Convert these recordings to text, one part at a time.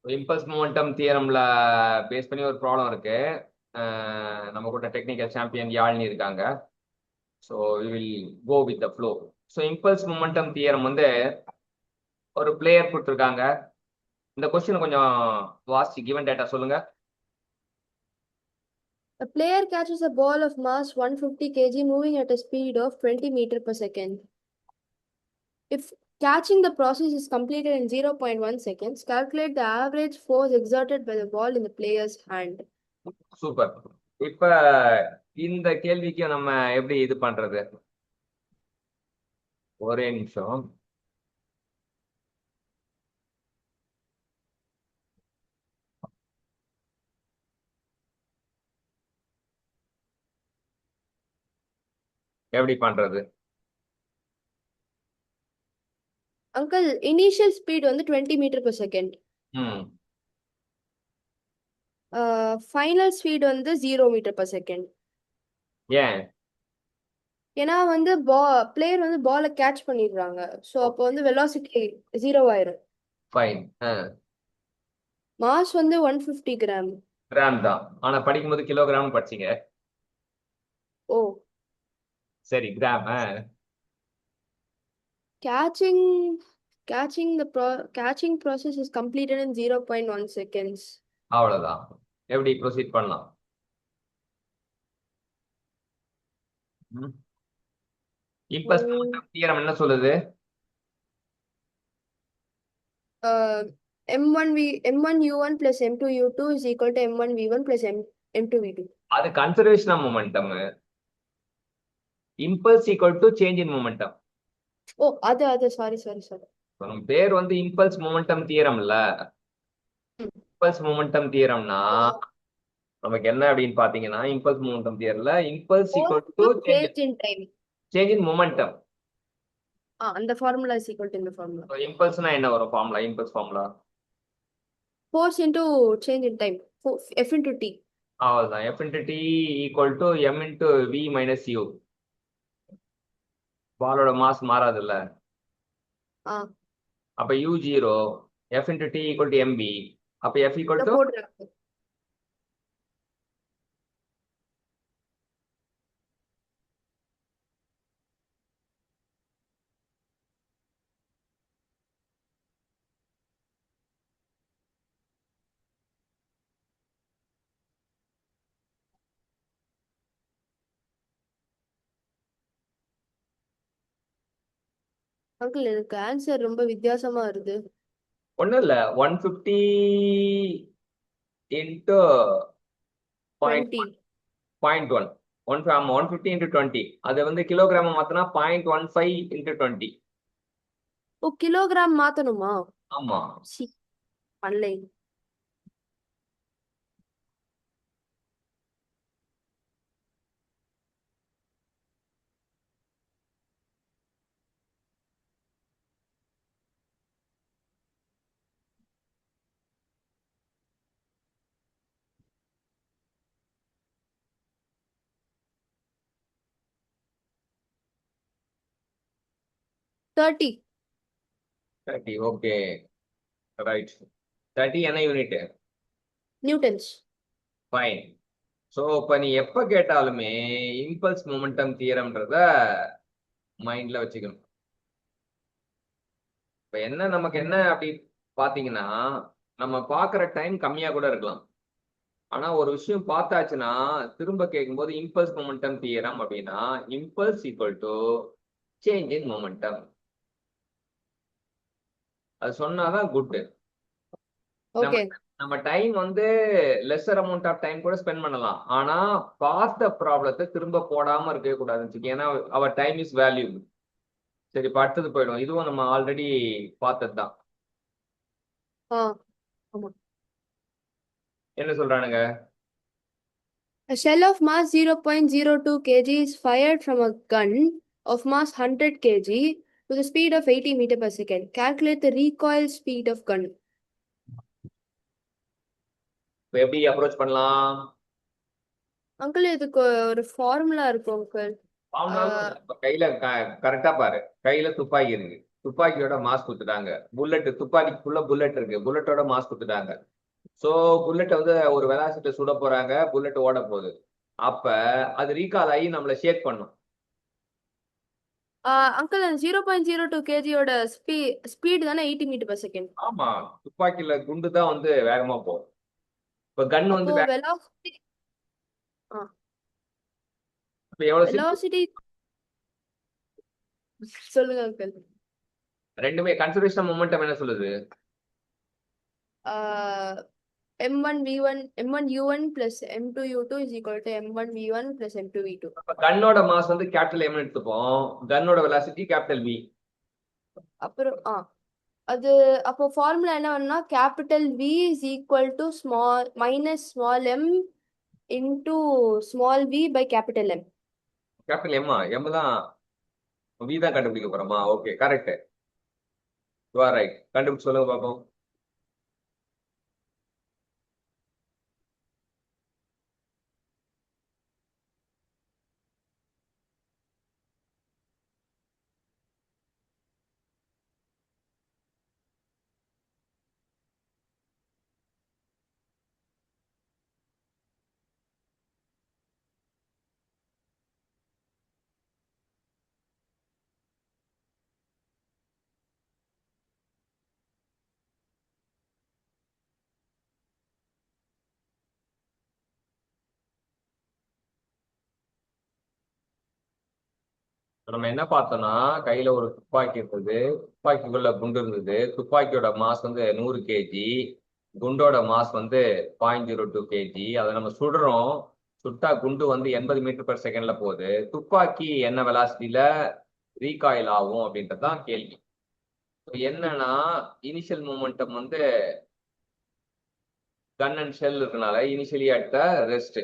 Impulse momentum தியரம்ல base பண்ணி ஒரு problem இருக்கு. நம்ம கூட டெக்னிக்கல் சாம்பியன் யாழ்னி இருக்காங்க. So we will go with the flow. So impulse momentum theorem வந்து ஒரு பிளேயர் கொடுத்துருக்காங்க. இந்த கொஸ்டின் கொஞ்சம் வாசிச்சு கிவன் டேட்டா சொல்லுங்க. A player catches a ball of mass 150 kg moving at a speed of 20 meter per second. If catching the process is completed in 0.1 seconds, calculate the average force exerted by the ball in the player's hand. Super. இப்ப இந்த கேள்விக்கு நம்ம எப்படி இது பண்றது? ஒரே நிமிஷம். எப்படி பண்றது? Uncle, initial speed வந்து 20 meter per second. ம் Final speed வந்து 0 meter per second. ஏன்? ஏன்னா வந்து பிளேயர் வந்து பாலை கேட்ச் பண்ணிடுறாங்க. ஸோ அப்போ வந்து வெலாசிட்டி 0 ஆயிரும். ஃபைன். மாஸ் வந்து 150 கிராம். கிராம் தான், ஆனா படிக்கும்போது கிலோகிராம் படிச்சீங்க. ஓ, சரி, gram. catching catching process is completed in 0.1 seconds. அவ்வளவுதான். எப்படி ப்ரொசீட் பண்ணலாம்? இம்பல்ஸ் மொமெண்டம் தியரம் என்ன சொல்லுது? M1U1 plus M2U2 is equal to M1V1 plus M2V2. அது conservation of momentum. Impulse equal to change in momentum. ஓ, அது சாரி. நம்ம பேர் வந்து இம்பல்ஸ் மொமெண்டம் தியரம்ல. இம்பல்ஸ் மொமெண்டம் தியரம்னா நமக்கு என்ன அப்படின்னு பாத்தீங்கன்னா, இம்பல்ஸ் மொமெண்டம் தியரம்ல impulse equal to change in time. Change in momentum. அந்த ஃபார்முலா is equal to இந்த ஃபார்முலா. இம்பல்ஸ்னா என்ன வரும் formula? Impulse formula Force into change in time. F into T. அவ்வளவுதான். F into T equal to M into V minus U. பாலோட mass மாறாதுல்ல. ஆ, அப்ப U 0, F into T equal to MV. அப்ப F equal இதை to போடுறேன். Uncle, எனக்கு answer ரொம்ப வித்தியாசமா வருது. ஒண்ணும் இல்ல. 150 இன்ட்டு 20. Point one. 150 இன்ட்டு 20. அது வந்து கிலோகிராம் மாத்தினா 0.15 இன்ட்டு 20. ஓ, கிலோகிராம் மாத்தணுமா? ஆமா. சி, பண்ணலை. 30 30. Okay, right. 30 என்ன யூனிட்? நியூட்டன்ஸ். ஃபைன். ஸோ இப்போ நீ எப்போ கேட்டாலுமே இம்பல்ஸ் மொமெண்டம் தியரம்ன்றத மைண்ட்ல வச்சுக்கணும். இப்போ என்ன நமக்கு என்ன அப்படி பார்த்தீங்கன்னா, நம்ம பார்க்குற டைம் கம்மியாக கூட இருக்கலாம். ஆனா ஒரு விஷயம் பார்த்தாச்சுன்னா திரும்ப கேட்கும்போது இம்பல்ஸ் மொமெண்டம் தியரம் அப்படின்னா impulse equal to change in momentum. அது சொன்னாதான் குட். நம்ம ஓகே. நம்ம டைம் வந்து லெஸ்ஸர் அமௌண்ட் ஆஃப் டைம் கூட ஸ்பெண்ட் பண்ணலாம். ஆனா பார்த்த ப்ராப்ளத்தை திரும்ப போடாம இருக்கவே கூடாதுன்னு, ஏன்னா அவர் டைம் இஸ் வேல்யூ. சரி, இப்ப அடுத்தது போயிடும். இதுவும் நம்ம ஆல்ரெடி பார்த்தது தான். ஆ, ஆமா. என்ன சொல்றானுங்க? A shell of mass 0.02 kg is fired from a gun of mass 100 kg with a speed of 80 meter per second. Calculate the recoil speed of gun. இப்ப எப்படி அப்ரோச் பண்ணலாம்? அங்கிள், இதுக்கு ஒரு ஃபார்முலா இருக்கும் அங்கிள். கையில கரெக்டா பாரு, கையில துப்பாக்கி இருக்கு. துப்பாக்கியோட மாஸ் கொடுத்துட்டாங்க. துப்பாக்கிக்குள்ள புல்லட் இருக்கு, புல்லட்டோட மாஸ் கொடுத்துட்டாங்க. ஸோ புல்லட்டை வந்து ஒரு வெலாசிட்டி சுட போறாங்க, புல்லட் ஓட போகுது. அப்ப அது ரீகால் ஆகி நம்மள ஷேக் பண்ணும். அங்கிள், 0.02 கேஜியோட ஸ்பீட் தானே 80 மீட்டர் பர் செகண்ட். ஆமா, துப்பாக்கியில குண்டு தான் வந்து வேகமா போகும். இப்ப கன் அப்போ வந்து வெலாசிட்டி இப்ப எவ்வளவு வெலாசிட்டி சொல்லுங்க அங்கிள். ரெண்டுமே கன்சர்வேஷன் மொமெண்டம் என்ன சொல்லுது? m1u1 plus m2u2 is equal to m1v1 plus m2v2. கன்னோட மாஸ் வந்து கேபிட்டல் எம் எடுத்துப்போம், கன்னோட வெலாசிட்டி கேபிட்டல் வி. அப்புறம் அது அப்போ ஃபார்முலா என்ன பண்ணா capital V is equal to minus small m into small v by capital M. Capital M தான், வி தான் கண்டுபிடிக்க போறோமா? Okay, correct, you are right. கண்டுபிடிச்சு சொல்லுங்க பாப்போம். நம்ம என்ன பார்த்தோம்னா, கையில ஒரு துப்பாக்கி இருந்தது, துப்பாக்கிக்குள்ள குண்டு இருந்தது. துப்பாக்கியோட மாஸ் வந்து 100 கேஜி, குண்டோட மாஸ் வந்து 0.02 கேஜி. அதை நம்ம சுடுறோம். சுட்டா குண்டு வந்து 80 மீட்டர் பெர் செகண்ட்ல போகுது. துப்பாக்கி என்ன வெலாசிட்டியில ரீகாயில் ஆகும் அப்படின்றதுதான் கேள்வி. என்னன்னா, இனிஷியல் மூமெண்டம் வந்து கன் அண்ட் ஷெல் இருக்கனால initially at the rest.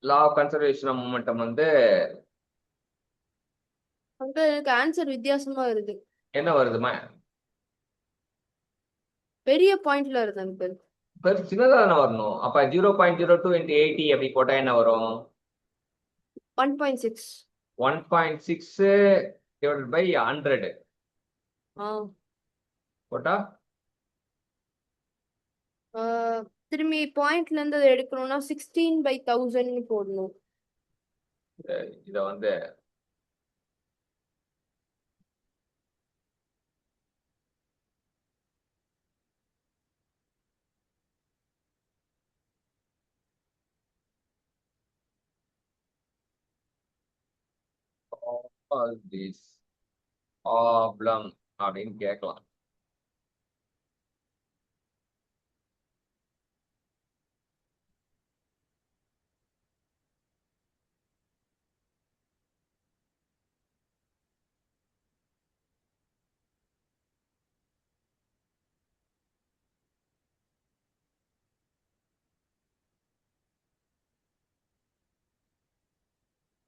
Law of conservation of momentum வந்து அங்கிள், எனக்கு ஆன்சர் வித்தியாசமா வருது. என்ன வருதுமா? பெரிய பாயிண்ட்ல வருது அங்கிள். சின்னதா தானே வரணும். அப்ப 0.02 into 80 அப்படி போட்டா என்ன வரும்? 1.6. 1.6 divided by 100 போட்டா திரும்பி பாயிண்ட்ல இருந்து அதை எடுக்கணும்னா 16/1000 போடணும். இத வந்து this problem அப்படின்னு கேட்கலாம்.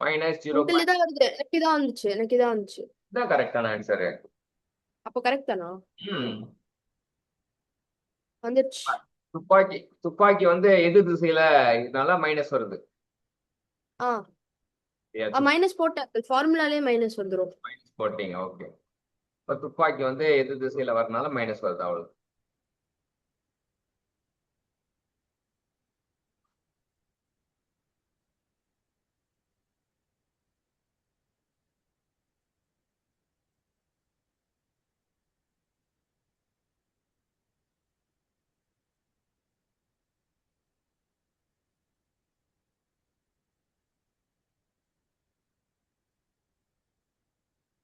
மைனஸ் 0. இதான் வருது. எனக்கு இதான் வந்துச்சு. இதான் கரெக்டான ஆன்சரு. அப்போ கரெக்ட் தானா? ம். வந்துச்சு. துப்பாக்கி வந்து எது திசையில இதனால மைனஸ் வருது. மைனஸ் போட்டேன், ஃபார்முலாலே மைனஸ் வந்துரும். மைனஸ் போட்டீங்க, ஓகே. இப்ப துப்பாக்கி வந்து எது திசையில வரனால மைனஸ் வருது, அவ்வளவு.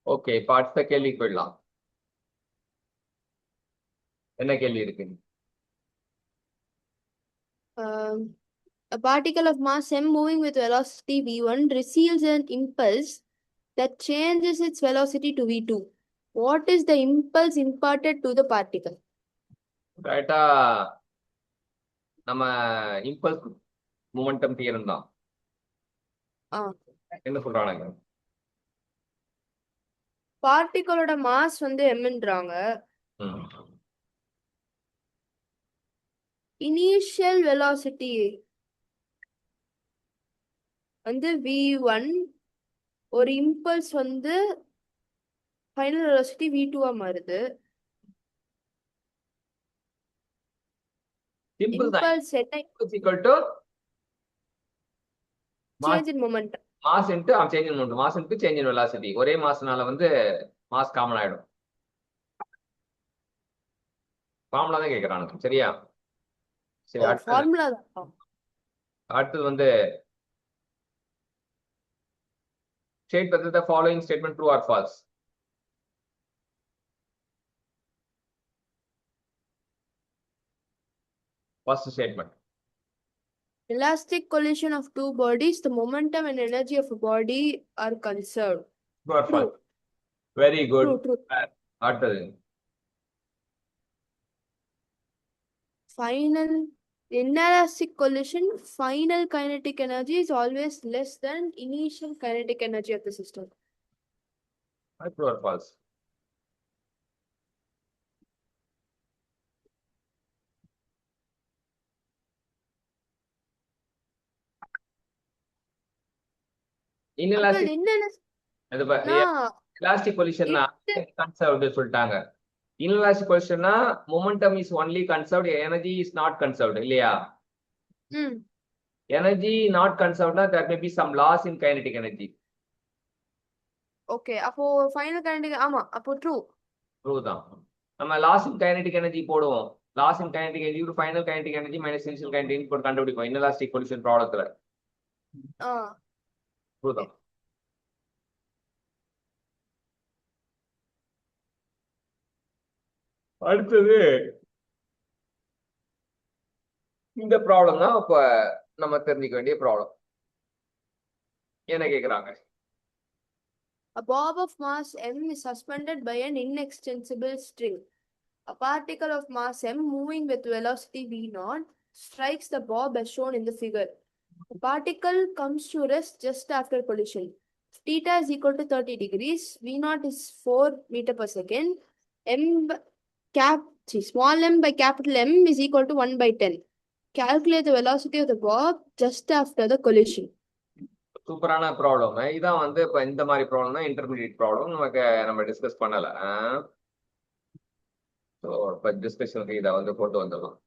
ஓகே, இப்ப அடுத்த கேள்விக்கு போயிடலாம். என்ன கேள்வி இருக்கு? A particle of mass m moving with velocity v1 receives an impulse that changes its velocity to v2. What is the impulse imparted to the particle? கரெக்டா, நம்ம இம்பல்ஸ் மூமெண்டம் தியரம் தான். என்ன சொல்றாங்க? பார்ட்டிகளோட மாஸ் வந்து mன்றாங்க. இனிஷியல் வெலாசிட்டி வந்து v1, ஒரு impulse வந்து final velocity v2 மாறுது. சிம்பிள் தான். இம்பல்ஸ் என்ன? is equal to change in momentum. Mass into change in momentum, mass into change in velocity. ஒரே மாஸ்னால வந்து மாஸ் காமன் ஆயிடும். ஃபார்முலா தான் கேக்குறானுங்க. சரியா? சரி, ஃபார்முலா தான். அடுத்தது வந்து state whether the following statement true or false. First statement. Elastic collision of two bodies, the momentum and energy of a body are conserved. True or True. false? Very good. True. அடுத்தது Final inelastic collision, final kinetic energy is always less than initial kinetic energy of the system. true or false? Inelastic elastic collisionனா conserved சொல்லிட்டாங்க. Inelastic collisionனா momentum is only conserved, energy is not conserved இல்லையா? Energy not conservedனா there may be some loss in kinetic energy. Okay, அப்போ final kinetic ஆமா, அப்போ true. True தான். நம்ம loss in kinetic energy போடுவோம். Loss in kinetic energy to final kinetic energy minus initial kinetic energy போட்டு கண்டுபிடிப்போம் inelastic collision ப்ராப்ளத்துல. True தான். அடுத்தது இந்த ப்ராப்ளம் தான் இப்ப நம்ம தெரிஞ்சுக்க வேண்டிய ப்ராப்ளம். என்ன கேக்குறாங்க? A bob of mass m is suspended by an inextensible string. A particle of mass m moving with velocity v0 strikes the bob as shown in the figure. The particle comes to rest just after collision. Theta is equal to 30 degrees. V0 is 4 meter per second. Small m by capital M is equal to 1 by 10. Calculate the velocity of the bob just after the collision. சூப்பரான problem. இதான் வந்து இப்ப இந்த மாதிரி problem தான் intermediate problem நம்ம discuss பண்ணல. So இப்போ டிஸ்கஷனுக்கு இதை வந்து கொண்டு வந்துடலாம்.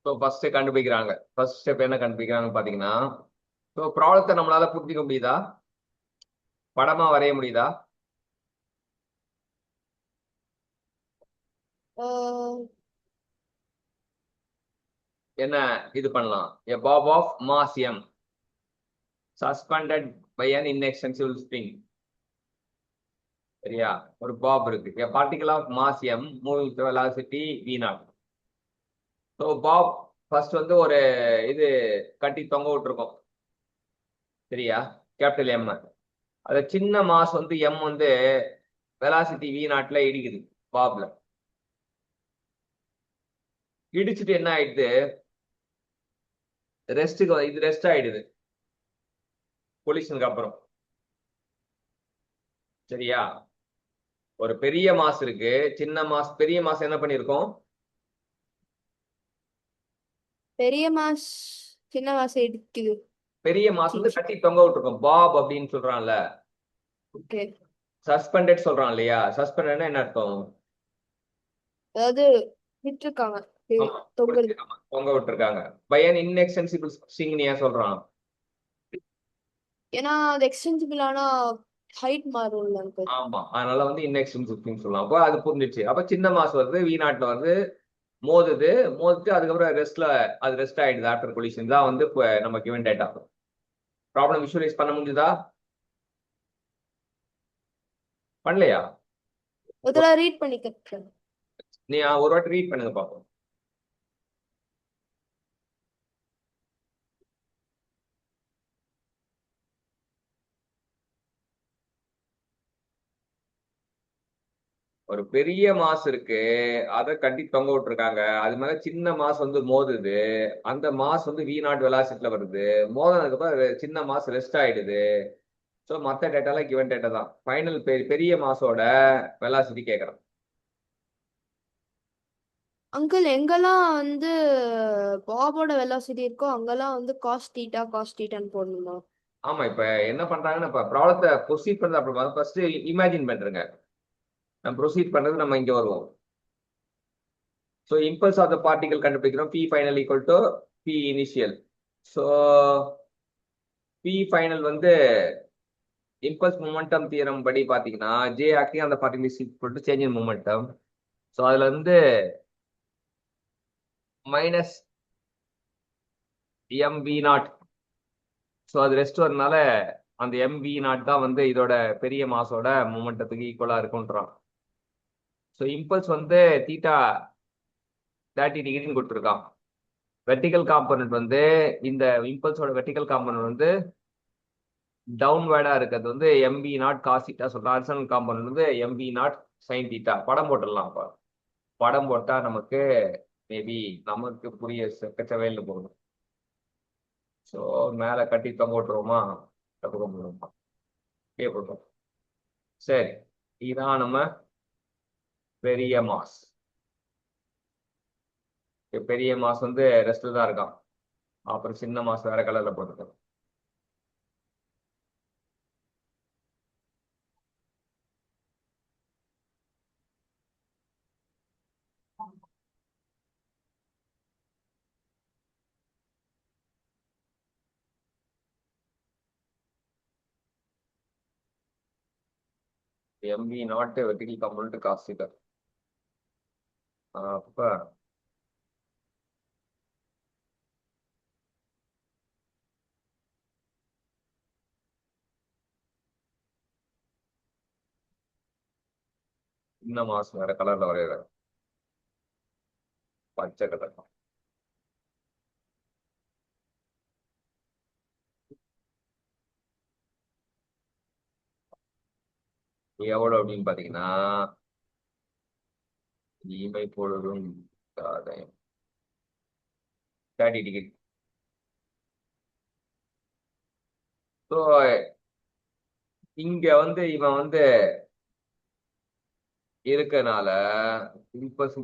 ஸோ ஃபர்ஸ்ட் கண்டுபிடிக்கிறாங்க. ஃபர்ஸ்ட் ஸ்டெப் என்ன கண்டுபிடிக்கிறாங்கன்னு பாத்தீங்கன்னா, ஸோ ப்ராப்ளத்தை நம்மளால புரிஞ்சிக்க முடியுதா? படமா வரைய முடியுதா? என்ன இது பண்ணலாம்? A bob of mass m suspended by an inextensible string. சரியா? ஒரு பாப் இருக்கு. A particle of mass m moving with velocity v0. So bob first வந்து ஒரு இது கட்டி தொங்க விட்டுருக்கோம். சரியா? Capital M. அது சின்ன மாஸ் வந்து எம் வந்து வெலாசிட்டி v0ல இடிக்குது பாப்ல. இடிச்சுட்டு என்ன ஆயிடுது? ரெஸ்ட்டுக்கு இது ரெஸ்ட் ஆயிடுது கொலிஷனுக்கு அப்புறம். சரியா? ஒரு பெரிய மாஸ் இருக்கு, சின்ன மாஸ். பெரிய மாஸ் என்ன பண்ணிருக்கோம்? பெரிய மாஸ் சின்ன மாஸ் இடிக்குது. பெரிய மாஸ் வந்து கட்டி தொங்க விட்டுருக்கும், பாப் அப்படின்னு சொல்றான்ல. ஓகே. சஸ்பெண்டட் சொல்றான் இல்லையா, சஸ்பெண்டட்னா என்ன அர்த்தம்? அதாவது விட்டுருக்காங்க, ஆமா, தொங்குது. தொங்க விட்டுருக்காங்க. பை அன் இன்எக்ஸ்டென்சிபிள் ஸ்ட்ரிங் ஏன் சொல்றான்? ஏன்னா அது எக்ஸ்டென்சிபிள் ஆனா ஹைட் மாறும்ல அங்கிள். ஆமா, அதனால வந்து இன்எக்ஸ்டென்சிபிள் ஸ்ட்ரிங் சொல்லலாம். அப்போ அது புரிஞ்சிச்சு. அப்ப சின்ன மாஸ் வருது, வி நாட்ல வந்து மோதுது, மோதிட்டு அதுக்கப்புறம் ரெஸ்ட்ல அது ரெஸ்ட் ஆயிடுது. ஆஃப்டர் கொலிஷன் தான் வந்து நம்ம கிவன் டேட்டா. ப்ராப்ளம் விஷுவலைஸ் பண்ண முடியுதா? பண்ணலையா? ஒரு தடவை ரீட் பண்ணிக்கிறேன். நீ ஒரு வாட்டி ரீட் பண்ணுங்க பாப்போம். ஒரு பெரிய மாஸ் இருக்கு, அதை கட்டி தொங்க விட்டுருக்காங்க. அது மேல சின்ன மாஸ் வந்து மோதுது. அந்த மாஸ் வந்து வி நாட் வெலாசிட்டில வருது. மோதினதுக்கு அப்புறம் சின்ன மாஸ் ரெஸ்ட் ஆயிடுது. ஸோ மற்ற டேட்டாலாம் கிவன் டேட்டா தான். ஃபைனல் பெரிய மாஸோட வெலாசிட்டி கேட்கறோம். அங்கிள் எங்கெல்லாம் வந்து பாபோட வெலாசிட்டி இருக்கோ அங்கெல்லாம் வந்து காஸ் தீட்டா காஸ் தீட்டான்னு போடணுமா? ஆமா, இப்ப என்ன பண்றாங்கன்னா, இப்ப ப்ராப்ளத்தை ப்ரொசீட் பண்றது அப்படி ஃபர்ஸ்ட் இமேஜின் பண்றேங்க. நம்ம ப்ரொசீட் பண்றது நம்ம இங்க வருவோம். So impulse of the particle கண்டுபிடிக்கிறோம். P final equal to p initial. So p final வந்து இம்பல்ஸ் மொமெண்டம் தியரம் படி பாத்தீங்கன்னா, J acting on the particle is equal to change in momentum. So அதுல வந்து minus m v naught. So அது rest வரனால அந்த M v not தான் வந்து இதோட பெரிய மாஸோட மொமெண்டத்துக்கு ஈக்குவலா இருக்குன்றான். ஸோ இம்பல்ஸ் வந்து தீட்டா 30 டிகிரின்னு கொடுத்துருக்கான். வெர்டிகல் காம்பனன்ட் வந்து இந்த இம்பல்ஸோட வெர்டிகல் காம்பனன்ட் வந்து டவுன்வேர்டா இருக்கிறது வந்து எம்பி நாட் காஸ் தீட்டா சொல்றான். ஹரிசாண்டல் காம்பனன்ட் வந்து எம்பி நாட் சைன் தீட்டா. படம் போட்டுடலாம். அப்ப படம் போட்டா நமக்கு மேபி நமக்கு புரிய செக்கச்சவையில் போகணும். ஸோ மேல கட்டி தொங்க விட்டுருவோமா, தொங்க போடுவோமா, அப்படியே போடுறோம். சரி, இதான் நம்ம பெரிய மாஸ். பெரிய மாஸ் வந்து ரெஸ்ட்ல தான் இருக்கான். அப்புறம் சின்ன மாஸ் வேற கலர்ல போட்டுருக்கோம். M B nought vertical component cos theta. அப்ப சின்ன மாஸ் வேற கலர்ல வரையற, பச்சை கலர். எவ்வளவு அப்படின்னு பாத்தீங்கன்னா, இமை பொழுதும் 30 டிகிரி. ஸோ இங்க வந்து இவன் வந்து இருக்கனால இம்பல்ஸ்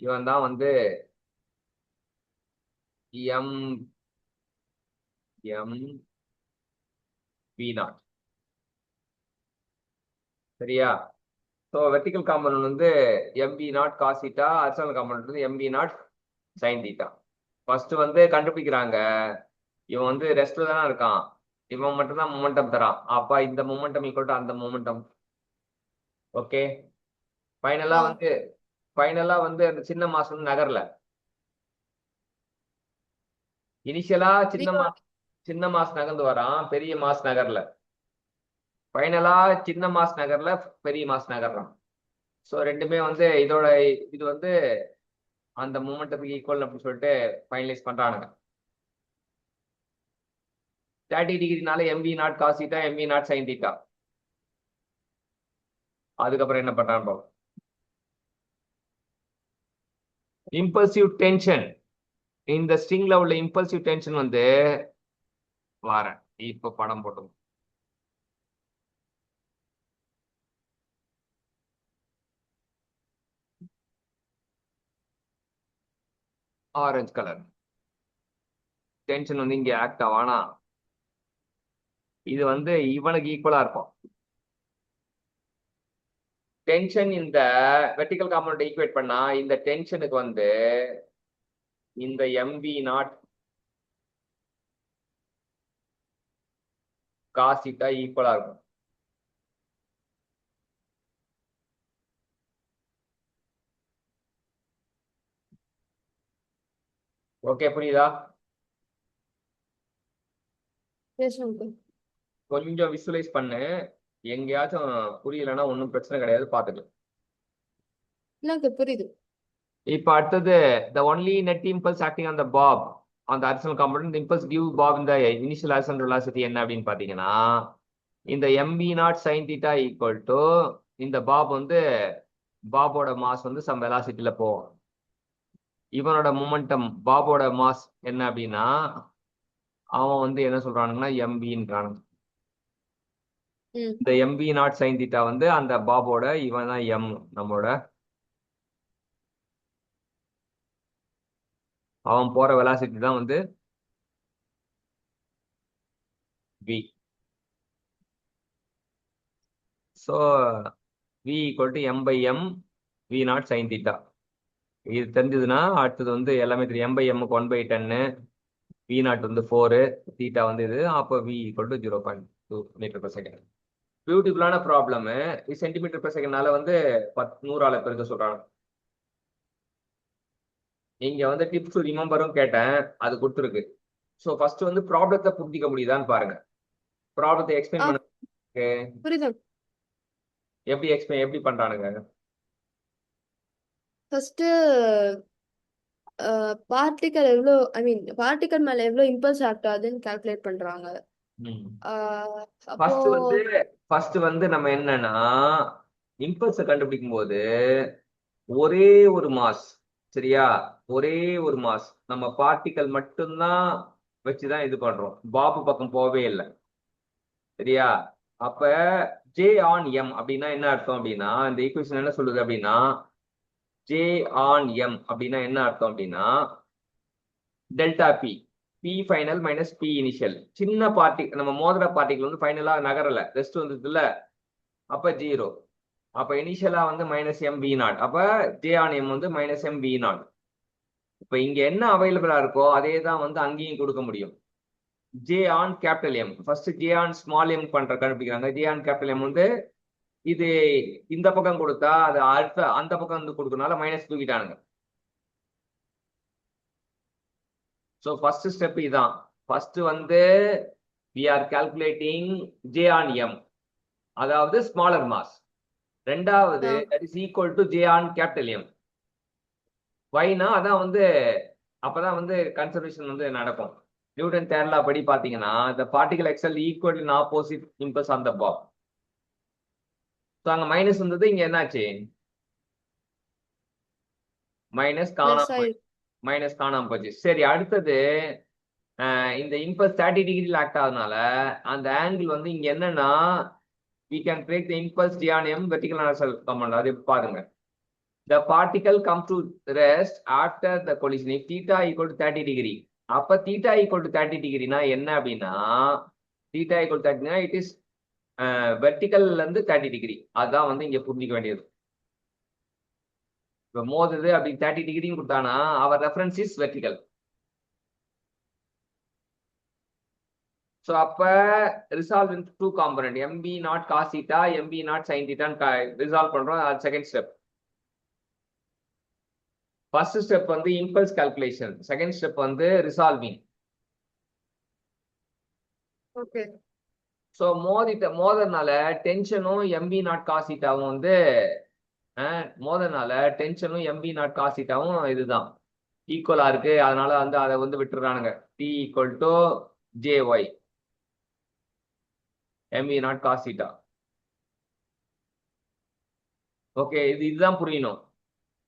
இவன் தான் வந்து எம் எம் வி நாட். சரியா? ஸோ வெர்டிகல் காம்பனன்ட் வந்து m v naught cos theta, horizontal component வந்து m v naught sine theta. First வந்து கண்டுபிடிக்கிறாங்க. இவன் வந்து ரெஸ்ட்ல தானே இருக்கான், இவன் மட்டும் தான் மொமெண்டம் தரான். அப்ப இந்த மொமெண்டம் ஈக்குவல் டு அந்த மொமெண்டம். ஓகே. ஃபைனலா வந்து அந்த சின்ன மாஸ் வந்து நகரல. இனிஷியலா சின்ன மாஸ் நகர்ந்து வரான், பெரிய மாஸ் நகர்ல. ஃபைனலா சின்ன மாஸ் நகர்ல, பெரிய மாஸ் நகர்றான். ஸோ ரெண்டுமே வந்து இதோட இது வந்து அந்த மூமெண்ட்டுக்கு ஈக்குவல் அப்படின்னு சொல்லிட்டு ஃபைனலைஸ் பண்றானுங்க. 30 டிகிரினால m v naught cos theta, m v naught sine theta. அதுக்கப்புறம் என்ன பண்றான்னு பார்ப்போம். இம்பல்சிவ் டென்ஷன், இந்த ஸ்ட்ரிங்ல உள்ள இம்பல்சிவ் டென்ஷன் வந்து வாரேன் இப்ப படம் போட்டோம். Orange colour. டென்ஷன் வந்து இங்க ஆக்ட் ஆவானா, இது வந்து இவனுக்கு ஈக்குவலா இருக்கும். டென்ஷன் இந்த வெர்டிகல் காம்பனண்ட் ஈக்குவேட் பண்ணா இந்த டென்ஷனுக்கு வந்து இந்த எம்வி நாட் காஸ் தீட்டா ஈக்குவலா இருக்கும். ஓகே, புரியுதா? Yes uncle. கொஞ்சம் விசுவலைஸ் பண்ணு. எங்கேயாச்சும் புரியலன்னா ஒன்றும் பிரச்சனை கிடையாது, பார்த்துக்கலாம். இல்ல அங்கிள் புரியுது. இப்போ அடுத்தது the only net impulse acting on the bob on the horizontal component, the impulse give bob in the initial horizontal velocity என்ன அப்படின்னு பார்த்தீங்கன்னா, இந்த mv not sine theta equal to இந்த பாப் வந்து பாபோட மாஸ் வந்து சம் வெலாசிட்டியில போகும். இவனோட மொமெண்டம் பாபோட மாஸ் என்ன அப்படின்னா, அவன் வந்து என்ன சொல்றானுங்கன்னா எம்பின்றானுங்க. இந்த எம்பி நாட் சைன் தீட்டா வந்து அந்த பாபோட இவன் தான் எம், நம்மளோட அவன் போற வெலாசிட்டி தான் வந்து v. So v equal to m by m v not sine theta. இது தெரிஞ்சதுன்னா அடுத்தது வந்து எல்லாமே தெரியும். m by m க்கு 1/10, v நாட் வந்து 4, தீட்டா வந்து இது. அப்போ v equal to 0.2 metre per second. பியூட்டிஃபுல்லான ப்ராப்ளம். சென்டிமீட்டர் per செகண்ட்னால வந்து 100ஆல பெருக்க சொல்றாங்க. இங்க வந்து டிப்ஸ் டு ரிமெம்பரும் கேட்டேன், அது கொடுத்துருக்கு. ஸோ ஃபர்ஸ்ட் வந்து ப்ராப்ளத்தை புரிஞ்சிக்க முடியுதான்னு பாருங்க. ப்ராப்ளத்தை எக்ஸ்பிளைன் பண்ண புரியுது. எப்படி பண்றானுங்க? ஃபர்ஸ்ட் பார்ட்டிகல் எவ்வளோ, ஐ மீன் பார்ட்டிகல் மேல எவ்வளோ இம்பல்ஸ் ஆக்ட் ஆகுதுன்னு கால்குலேட் பண்றாங்க. அப்போ ஃபர்ஸ்ட் வந்து நம்ம என்னன்னா இம்பல்ஸை கண்டுபிடிக்கும் போது ஒரே ஒரு மாஸ், சரியா, ஒரே ஒரு மாஸ் நம்ம பார்ட்டிகல் மட்டும்தான் வச்சுதான் இது பண்றோம், பாபு பக்கம் போவே இல்லை, சரியா. அப்ப ஜே ஆன் எம் அப்படின்னா என்ன அர்த்தம் அப்படின்னா, இந்த ஈக்குவேஷன் என்ன சொல்லுது அப்படின்னா, ஜே ஆன் எம் அப்படின்னா என்ன அர்த்தம் அப்படின்னா, delta P, P final minus P initial. சின்ன பார்ட்டி நம்ம மோதிர பார்ட்டிகல் வந்து ஃபைனலா நகரல, ரெஸ்ட் வந்ததுல, அப்ப 0. அப்ப இனிஷியலா வந்து மைனஸ் எம் வி நாட். அப்ப ஜே ஆன் எம் வந்து மைனஸ் எம் வி நாட். இப்ப இங்க என்ன அவைலபிளா இருக்கோ அதே தான் வந்து அங்கேயும் கொடுக்க முடியும். J on capital M, first J on small M பண்ற கண்டுபிடிக்கிறாங்க. ஜே ஆன் கேபிட்டல் எம் வந்து இது இந்த பக்கம் கொடுத்தா அது அடுத்த அந்த பக்கம் வந்து கொடுக்கறனால மைனஸ் தூக்கிட்டானுங்க. ஸோ ஃபர்ஸ்ட் ஸ்டெப் இதுதான். ஃபர்ஸ்ட் வந்து we are calculating j on m, அதாவது ஸ்மாலர் மாஸ். ரெண்டாவது that is equal to j on capital M. வைனா அதான் வந்து அப்பதான் வந்து கன்சர்வேஷன் வந்து நடக்கும். நியூட்டன் தேர்ட் லா படி பாத்தீங்கன்னா the particle excel equal in opposite impulse on the bob. So அங்க மைனஸ் வந்தது, இங்க என்னாச்சு மைனஸ் காணாம போச்சு. சரி, அடுத்தது இந்த இம்பல்ஸ் 30 டிகிரியில் ஆக்ட் ஆகுதுனால அந்த ஆங்கிள் வந்து இங்க என்னன்னா we can break the impulse G on M vertical horizontal component. அது பாருங்க, the particle come to rest after the collision if theta equal to 30 degree. அப்ப theta equal to 30 degree னா என்ன அப்படின்னா, theta equal to 30 னா it is வெர்டிகல்ல இருந்து 30 degree. அதான் வந்து இங்க புரிஞ்சிக்க வேண்டியது. இப்ப மோதுது அப்படி 30 டிகிரி கொடுத்தானா அவர் ரெஃபரன்ஸ் இஸ் வெர்டிகல். ஸோ அப்ப resolve in two component, m v naught cos theta m v naught sine தீட்டான்னு ரிசால்வ் பண்றோம். அது செகண்ட் ஸ்டெப். ஃபர்ஸ்ட் ஸ்டெப் வந்து இம்பல்ஸ் கால்குலேஷன், செகண்ட் ஸ்டெப் வந்து ரிசால்விங். ஓகே. ஸோ மோதனால டென்ஷனும் எம்பி நாட் காஸ் தீட்டாவும் வந்து மோதனால டென்ஷனும் எம்பி நாட் காஸ் தீட்டாவும் இதுதான் ஈக்குவலா இருக்கு. அதனால வந்து அதை வந்து விட்டுறானுங்க. T equal to J Y mv not cos theta. Okay, இதுதான் புரியணும்.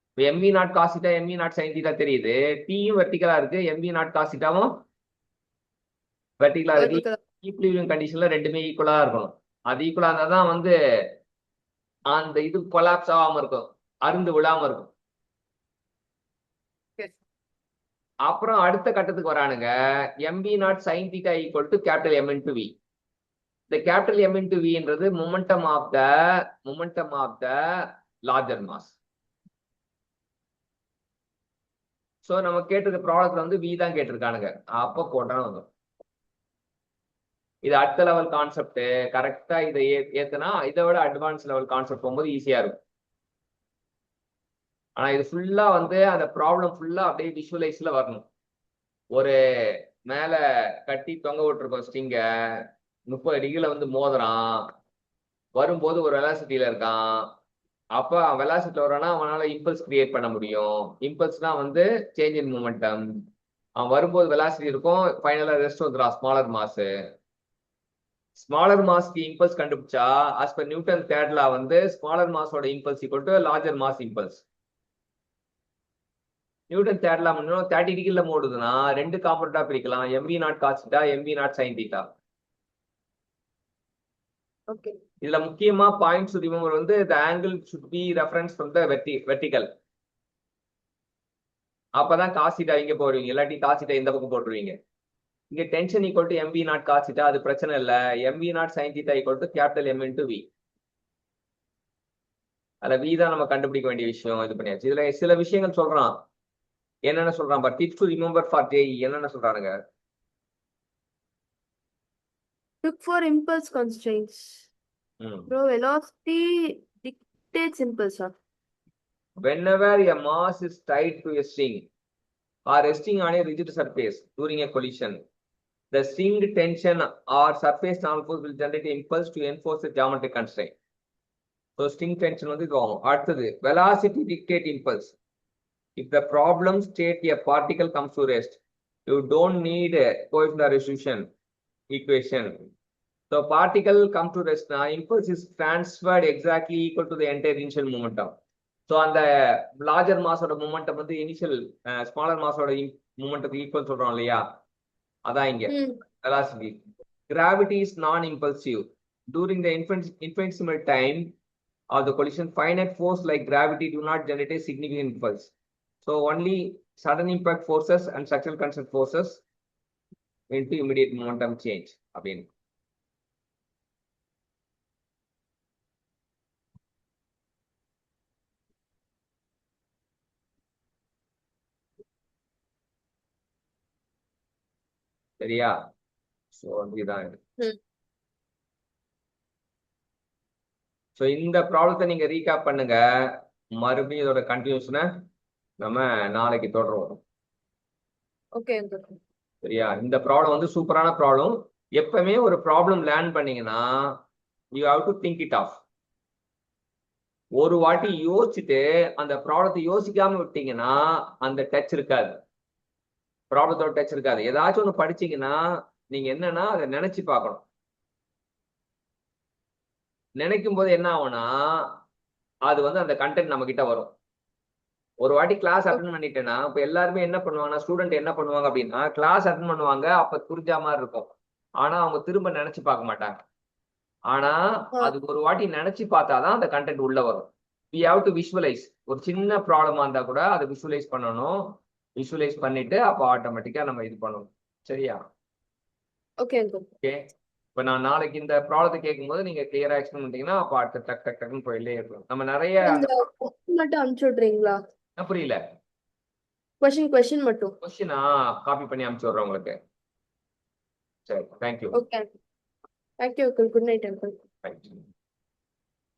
இப்போ mv not cos theta mv not sine theta தெரியுது, டீயும் வெர்டிகலா இருக்கு, mv நாட் காஸ் தீட்டாவும் வெர்டிகலா இருக்கு. ஈக்குலிபிரியம் கண்டிஷன்ல ரெண்டுமே ஈக்குவலா இருக்கணும். அது ஈக்குவலா இருந்தா தான் வந்து அந்த இது கொலாப்ஸ் ஆகாம இருக்கும், அருந்து விழாம இருக்கும். அப்புறம் அடுத்த கட்டத்துக்கு வரானுங்க. mv not sine theta equal to capital m into v. இந்த கேபிட்டல் m இன்டு vன்றது momentum of the larger mass. So நம்ம கேட்டிருக்க ப்ராடக்ட்ல வந்து v தான் கேட்டிருக்கானுங்க. அப்போ போட்டாலும் வந்துடும். இது அடுத்த லெவல் கான்செப்ட். கரெக்டா இதை ஏத்துனா இதை விட அட்வான்ஸ் லெவல் கான்செப்ட் போகும்போது ஈஸியா இருக்கும். ஆனா இது ஃபுல்லா வந்து அந்த ப்ராப்ளம் ஃபுல்லா அப்படியே விஷுவலைஸ்ல வரணும். ஒரு மேல கட்டி தொங்க விட்டுருக்கோம் ஸ்டிங்க, 30 டிகிரில வந்து மோதுறான், வரும்போது ஒரு வெலாசிட்டியில இருக்கான். அப்ப வெலாசிட்டியில வரானா அவனால இம்பல்ஸ் கிரியேட் பண்ண முடியும். இம்பல்ஸ்னா வந்து சேஞ்ச் இன் மூமெண்டம். அவன் வரும்போது வெலாசிட்டி இருக்கும், ஃபைனலா ரெஸ்ட் வந்துடும் ஸ்மாலர் மாஸ். ஸ்மாலர் மாஸ்க்கு இம்பல்ஸ் கண்டுபிடிச்சா as per Newton third law வந்து ஸ்மாலர் மாஸோட impulse equal to larger mass impulse. Newton third law பண்ணணும். 30 டிகிரில மோடுதுன்னா ரெண்டு காம்பனண்டா பிரிக்கலாம், mv not cos theta, mv not sine theta. Okay. இதுல முக்கியமா பாயிண்ட்ஸ் ரிமெம்பர் வந்து the angle should be reference from the vertical. அப்பதான் காஸ் தீட்டா இங்க போடுவீங்க, இல்லாட்டி காஸ் தீட்டா இந்த பக்கம் போட்டுருவீங்க. இங்க tension equal to mv not cos theta, அது பிரச்சனை இல்ல. mv not sine theta equal to capital m into v. அதுல v தான் நம்ம கண்டுபிடிக்க வேண்டிய விஷயம். இது பண்ணியாச்சு. இதுல சில விஷயங்கள் சொல்றான். என்னென்ன சொல்றான் but tips to remember for JEE என்னென்ன சொல்றானுங்க. Look for impulse constraints. Bro, velocity dictates impulse. Whenever a mass is tied to a string or resting on a rigid surface during a collision, the string tension or surface normal force will generate an impulse to enforce a geometric constraint. So string tension வந்து இதுவும். அடுத்தது velocity dictate impulse. If the problem state a particle comes to rest, you don't need a coefficient of resolution equation. So particle come to rest now, impulse is transferred exactly equal to the entire initial momentum. So அந்த larger மாஸோட momentum வந்து initial smaller மாஸோட மூமெண்ட்டுக்கு equal சொல்றோம் இல்லையா, அதான் இங்க velocity. Gravity is non-impulsive. During the infinitesimal time of the collision, finite force like gravity do not generate a significant impulse. So only sudden impact forces and structural constant forces into immediate momentum change. அப்படின்னு சரியா? So இதுதான் இது. So இந்த ப்ராப்ளத்தை நீங்க recap பண்ணுங்க. மறுபடியும் இதோட கண்டினியூஷனை நம்ம நாளைக்கு தொடருவோம். ஓகே. சரியா? இந்த ப்ராப்ளம் வந்து சூப்பரான ப்ராப்ளம். எப்பவுமே ஒரு ப்ராப்ளம் லேர்ன் பண்ணீங்கன்னா you have to think it of. ஒரு வாட்டி யோசிச்சுட்டு அந்த ப்ராப்ளத்தை யோசிக்காம விட்டீங்கன்னா அந்த டச் இருக்காது, ப்ராப்ளத்தோட டச் இருக்காது. ஏதாச்சும் ஒன்று படிச்சீங்கன்னா நீங்க என்னன்னா அதை நினைச்சு பார்க்கணும். நினைக்கும் போது என்ன ஆகும்னா அது வந்து அந்த கண்டென்ட் நம்ம கிட்ட வரும். ஒரு வாட்டி கிளாஸ் அட்டன் பண்ணிட்டேன்னா இப்ப எல்லாருமே என்ன பண்ணுவாங்கன்னா, ஸ்டூடெண்ட் என்ன பண்ணுவாங்க அப்படின்னா கிளாஸ் அட்டன் பண்ணுவாங்க, அப்ப புரிஞ்ச மாதிரி இருக்கும். ஆனா அவங்க திரும்ப நினைச்சு பார்க்க மாட்டாங்க. ஆனா அது ஒரு வாட்டி நினைச்சு பார்த்தாதான் அந்த கண்டென்ட் உள்ள வரும். we have to visualize. ஒரு சின்ன ப்ராப்ளமா இருந்தா கூட அதை விஷுவலைஸ் பண்ணணும். விஷுவலைஸ் பண்ணிட்டு அப்போ ஆட்டோமேட்டிக்கா நம்ம இது பண்ணணும். சரியா? ஓகே. ஓகே. இப்ப நான் நாளைக்கு இந்த ப்ராப்ளத்தை கேட்கும்போது நீங்க கிளியரா எக்ஸ்பிளைன் பண்ணிட்டீங்கன்னா அப்போ அடுத்த டக் டக் டக்குன்னு போயிட்டே இருக்கலாம். நம்ம நிறைய மட்டும் அனுப்பிச்சு விடுறீங்களா? புரியல. கொஸ்டின் மட்டும் கொஸ்டினா காப்பி பண்ணி அனுப்பிச்சு விடுறேன் உங்களுக்கு. சரி, thank you. Okay. Thank you. Good night uncle. Thank you.